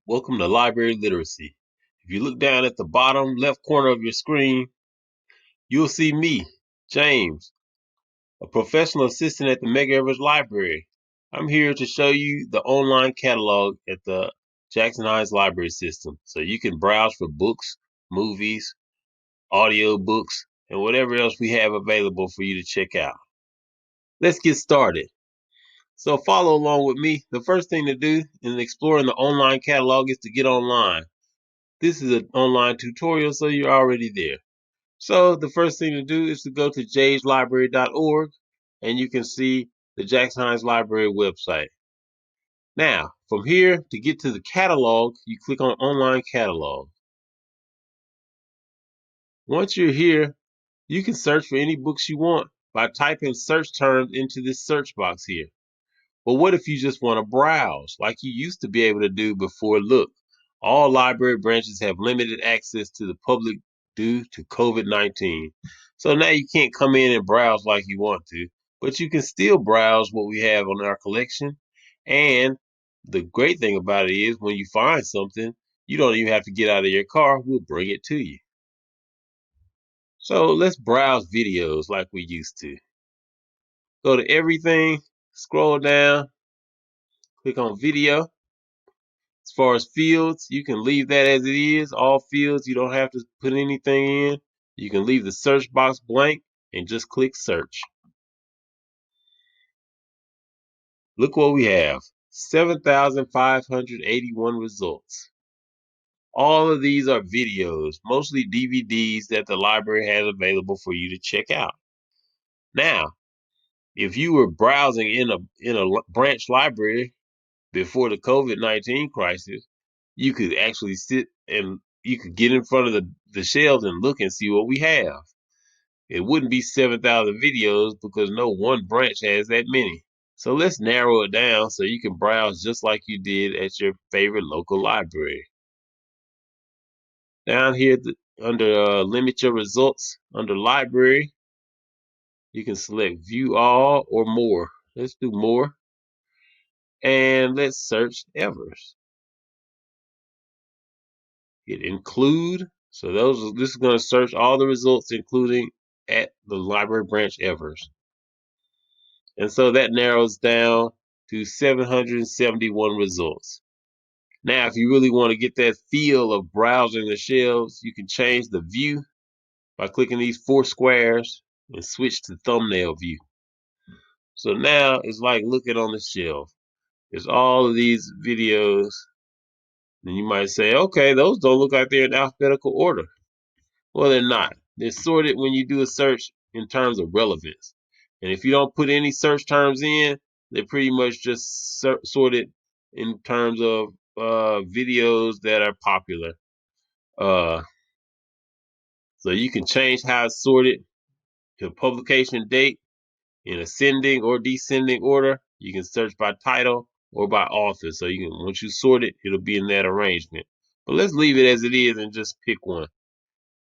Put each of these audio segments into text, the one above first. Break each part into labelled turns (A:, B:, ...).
A: Welcome to Library Literacy. If you look down at the bottom left corner of your screen, you'll see me, James, a professional assistant at the Medgar Evers Library. I'm here to show you the online catalog at the Jackson Hinds Library System so you can browse for books, movies, audiobooks, and whatever else we have available for you to check out. Let's get started. So follow along with me. The first thing to do in exploring the online catalog is to get online. This is an online tutorial, so you're already there. So the first thing to do is to go to jayslibrary.org, and you can see the Jackson Hinds Library website. Now, from here, to get to the catalog, you click on Online Catalog. Once you're here, you can search for any books you want by typing search terms into this search box here. But what if you just want to browse like you used to be able to do before? Look, all library branches have limited access to the public due to COVID-19. So now you can't come in and browse like you want to, but you can still browse what we have on our collection. And the great thing about it is when you find something, you don't even have to get out of your car. We'll bring it to you. So let's browse videos like we used to. Go to everything, scroll down, click on video. As far as fields, you can leave that as it is. All fields, you don't have to put anything in. You can leave the search box blank and just click search. Look what we have, 7,581 results. All of these are videos, mostly DVDs that the library has available for you to check out. Now, if you were browsing in a branch library before the COVID-19 crisis, you could actually sit and you could get in front of the shelves and look and see what we have. It wouldn't be 7,000 videos because no one branch has that many. So let's narrow it down so you can browse just like you did at your favorite local library. Down here under limit your results, under library, you can select view all or more. Let's do more. And let's search Evers. Hit include. So this is going to search all the results, including at the library branch Evers. And so that narrows down to 771 results. Now, if you really want to get that feel of browsing the shelves, you can change the view by clicking these 4 squares and switch to thumbnail view. So now it's like looking on the shelf. There's all of these videos. And you might say, okay, those don't look like they're in alphabetical order. Well, they're not. They're sorted when you do a search in terms of relevance. And if you don't put any search terms in, they're pretty much just sorted in terms of videos that are popular. So you can change how it's sorted to publication date in ascending or descending order. You can search by title or by author. So you can, once you sort it, it'll be in that arrangement. But let's leave it as it is and just pick one.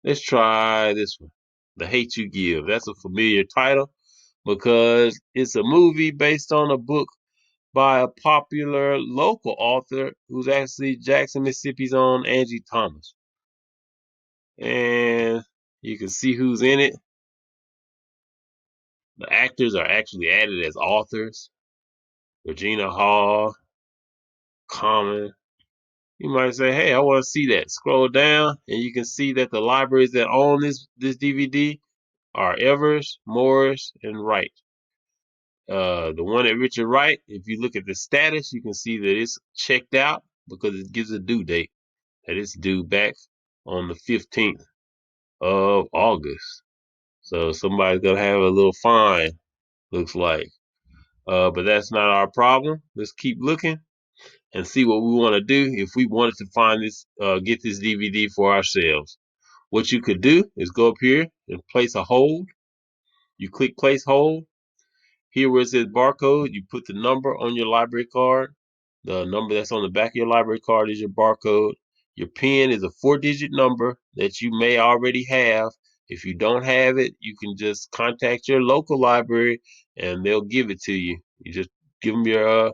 A: Let's try this one, The Hate You Give. That's a familiar title because it's a movie based on a book by a popular local author who's actually Jackson, Mississippi's own Angie Thomas. And you can see who's in it. The actors are actually added as authors. Regina Hall, Common. You might say, hey, I want to see that. Scroll down and you can see that the libraries that own this DVD are Evers, Morris, and Wright. The one at Richard Wright, if you look at the status, you can see that it's checked out because it gives a due date that it's due back on the 15th of August. So somebody's gonna have a little fine, looks like. But that's not our problem. Let's keep looking and see what we want to do if we wanted to find this, get this DVD for ourselves. What you could do is go up here and place a hold. You click place hold. Here where it says barcode, you put the number on your library card. The number that's on the back of your library card is your barcode. Your PIN is a 4-digit number that you may already have. If you don't have it, you can just contact your local library and they'll give it to you. You just give them your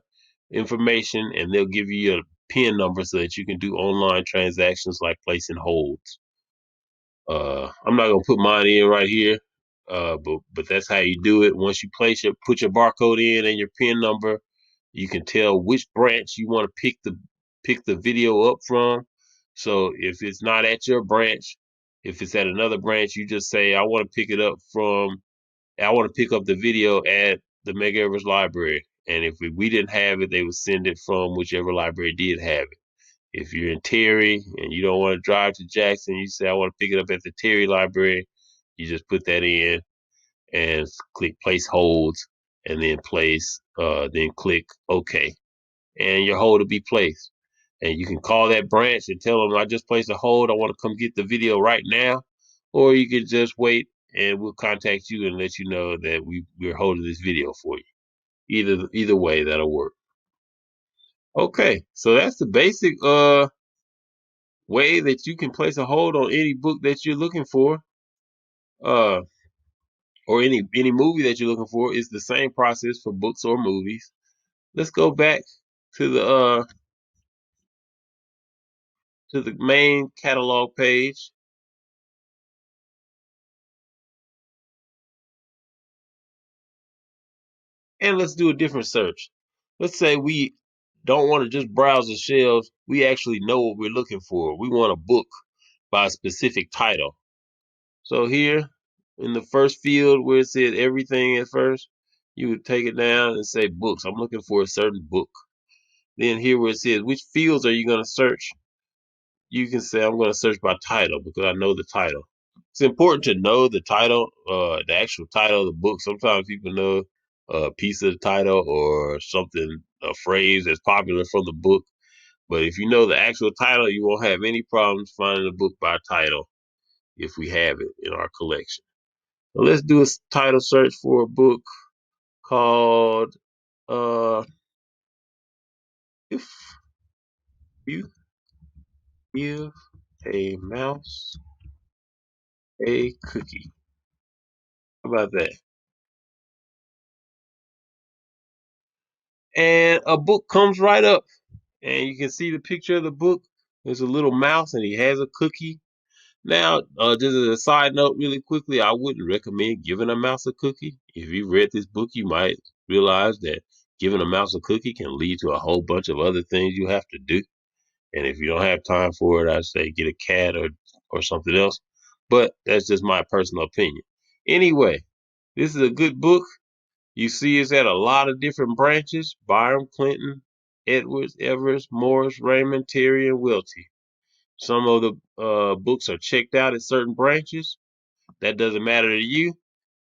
A: information and they'll give you your PIN number so that you can do online transactions like placing holds. I'm not gonna put mine in right here, but that's how you do it. Once you put your barcode in and your PIN number, you can tell which branch you want to pick the video up from. So if it's not at your branch, if it's at another branch, you just say I want to pick it up from. I want to pick up the video at the Medgar Evers Library, and if we didn't have it, they would send it from whichever library did have it. If you're in Terry and you don't want to drive to Jackson, you say, I want to pick it up at the Terry Library. You just put that in and click place holds and then click OK. And your hold will be placed. And you can call that branch and tell them, I just placed a hold. I want to come get the video right now. Or you can just wait and we'll contact you and let you know that we're holding this video for you. Either way, that'll work. Okay, so that's the basic way that you can place a hold on any book that you're looking for, uh, or any movie that you're looking for. Is the same process for books or movies. Let's go back to the main catalog page, and let's do a different search. Let's say we don't want to just browse the shelves. We actually know what we're looking for. We want a book by a specific title. So here in the first field where it said everything at first, you would take it down and say books. I'm looking for a certain book. Then here where it says which fields are you going to search, you can say I'm going to search by title because I know the title. It's important to know the title, the actual title of the book. Sometimes people know a piece of the title or something, a phrase that's popular from the book. But if you know the actual title, you won't have any problems finding a book by title if we have it in our collection. So let's do a title search for a book called If You Give a Mouse a Cookie. How about that? And a book comes right up, and you can see the picture of the book. There's a little mouse, and he has a cookie. Now, just as a side note, really quickly, I wouldn't recommend giving a mouse a cookie. If you read this book, you might realize that giving a mouse a cookie can lead to a whole bunch of other things you have to do. And if you don't have time for it, I'd say get a cat or something else. But that's just my personal opinion. Anyway, this is a good book. You see it's at a lot of different branches: Byram, Clinton, Edwards, Evers, Morris, Raymond, Terry, and Welty. Some of the books are checked out at certain branches. That doesn't matter to you.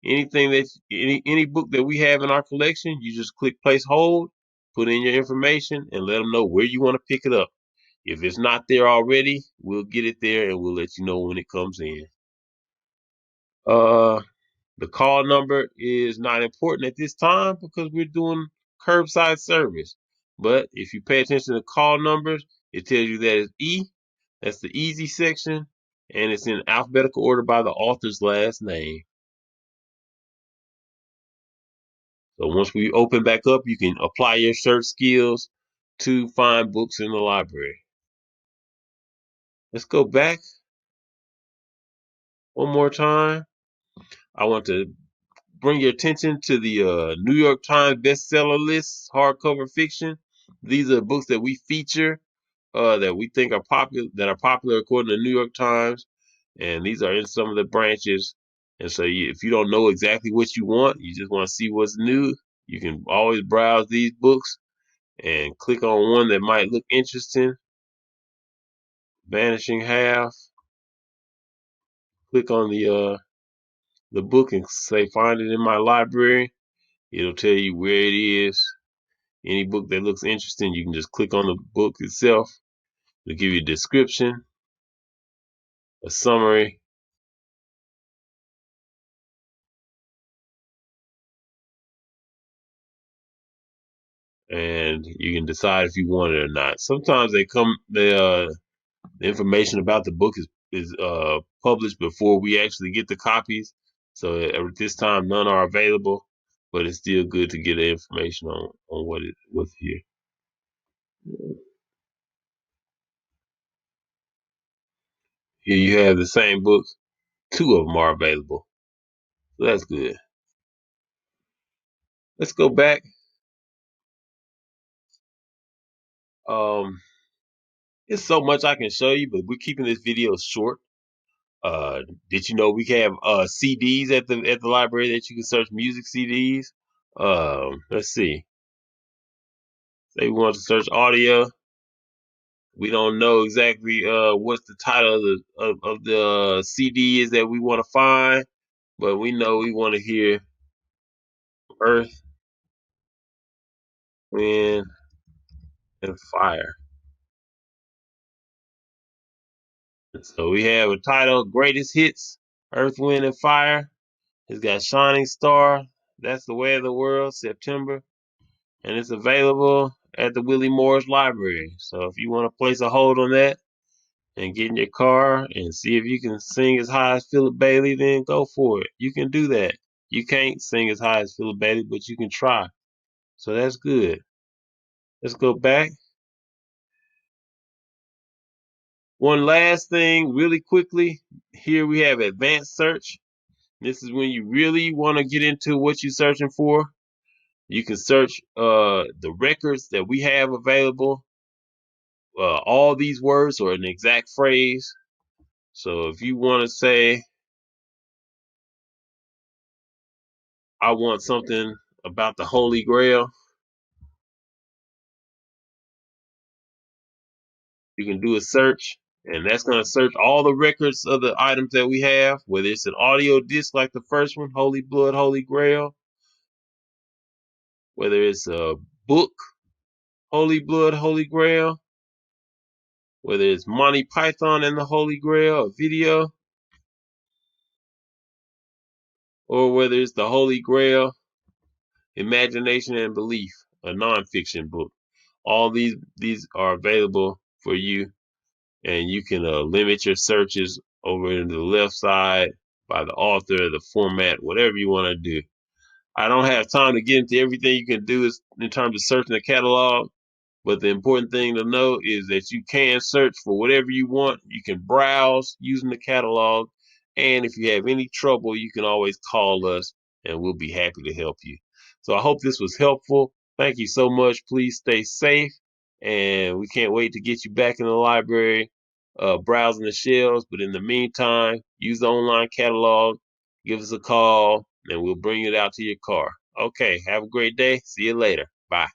A: Any book that we have in our collection, you just click place hold, put in your information, and let them know where you want to pick it up. If it's not there already, we'll get it there and we'll let you know when it comes in. Uh, the call number is not important at this time because we're doing curbside service. But if you pay attention to call numbers, it tells you that it's E. That's the easy section, and it's in alphabetical order by the author's last name. So once we open back up, you can apply your search skills to find books in the library. Let's go back one more time. I want to bring your attention to the New York Times bestseller list, hardcover fiction. These are books that we feature that we think are popular according to the New York Times, and these are in some of the branches. And so, if you don't know exactly what you want, you just want to see what's new, you can always browse these books and click on one that might look interesting. Vanishing Half. Click on the book and say find it in my library. It'll tell you where it is. Any book that looks interesting, you can just click on the book itself. It'll give you a description, a summary, and you can decide if you want it or not. Sometimes the information about the book is published before we actually get the copies. So at this time, none are available, but it's still good to get the information on what's here. Here you have the same book. Two of them are available, so that's good. Let's go back. Um, there's so much I can show you, but we're keeping this video short. Uh, did you know we have CDs at the library that you can search music CDs? Let's see. Say we want to search audio. We don't know exactly what's the title of the CD is that we want to find, but we know we want to hear Earth, Wind, and Fire. So we have a title, Greatest Hits, Earth, Wind, and Fire. It's got Shining Star, That's the Way of the World, September, and it's available at the Willie Morris Library. So if you want to place a hold on that and get in your car and see if you can sing as high as Philip Bailey, then go for it. You can do that. You can't sing as high as Philip Bailey, but you can try. So that's good. Let's go back. One last thing, really quickly. Here we have advanced search. This is when you really want to get into what you're searching for. You can search the records that we have available, all these words or an exact phrase. So if you want to say, I want something about the Holy Grail, you can do a search, and that's going to search all the records of the items that we have, whether it's an audio disc like the first one, Holy Blood, Holy Grail, whether it's a book, Holy Blood, Holy Grail, whether it's Monty Python and the Holy Grail, a video, or whether it's the Holy Grail, Imagination and Belief, a nonfiction book. All these are available for you, and you can limit your searches over to the left side by the author, the format, whatever you want to do. I don't have time to get into everything you can do in terms of searching the catalog, but the important thing to know is that you can search for whatever you want. You can browse using the catalog. And if you have any trouble, you can always call us and we'll be happy to help you. So I hope this was helpful. Thank you so much. Please stay safe. And we can't wait to get you back in the library, browsing the shelves. But in the meantime, use the online catalog. Give us a call and we'll bring it out to your car. Okay. Have a great day. See you later. Bye.